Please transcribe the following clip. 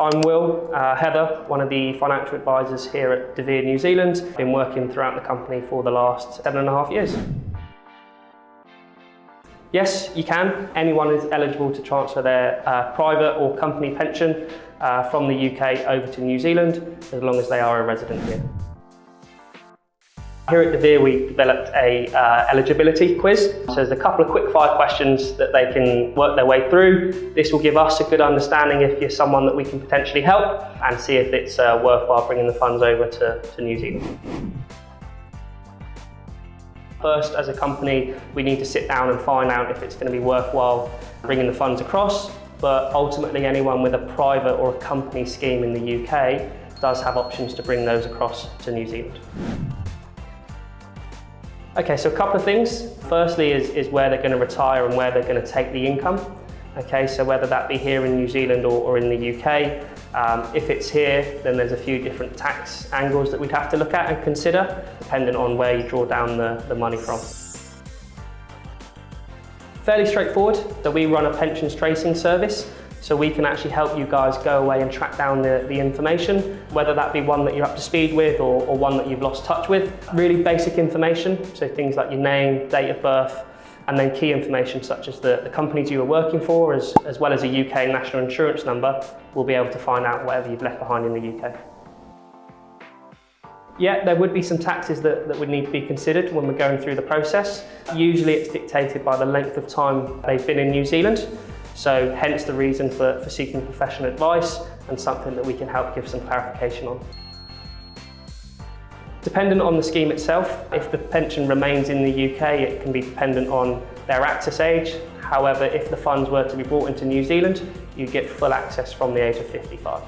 I'm Will Heather, one of the financial advisors here at De Vere New Zealand. I've been working throughout the company for the last 7.5 years. Yes, you can. Anyone is eligible to transfer their private or company pension from the UK over to New Zealand, as long as they are a resident here. Here at De Vere, we developed a eligibility quiz. So there's a couple of quick fire questions that they can work their way through. This will give us a good understanding if you're someone that we can potentially help and see if it's worthwhile bringing the funds over to New Zealand. First, as a company, we need to sit down and find out if it's going to be worthwhile bringing the funds across, but ultimately anyone with a private or a company scheme in the UK does have options to bring those across to New Zealand. Okay, so a couple of things. Firstly is where they're going to retire and where they're going to take the income. Okay, so whether that be here in New Zealand or in the UK. If it's here, then there's a few different tax angles that we'd have to look at and consider, depending on where you draw down the money from. Fairly straightforward. So we run a pensions tracing service. So we can actually help you guys go away and track down the information, whether that be one that you're up to speed with or one that you've lost touch with. Really basic information, so things like your name, date of birth, and then key information such as the companies you were working for, as well as a UK national insurance number. We'll be able to find out whatever you've left behind in the UK. Yeah, there would be some taxes that would need to be considered when we're going through the process. Usually it's dictated by the length of time they've been in New Zealand. So hence the reason for seeking professional advice and something that we can help give some clarification on. Dependent on the scheme itself, if the pension remains in the UK, it can be dependent on their access age. However, if the funds were to be brought into New Zealand, you get full access from the age of 55.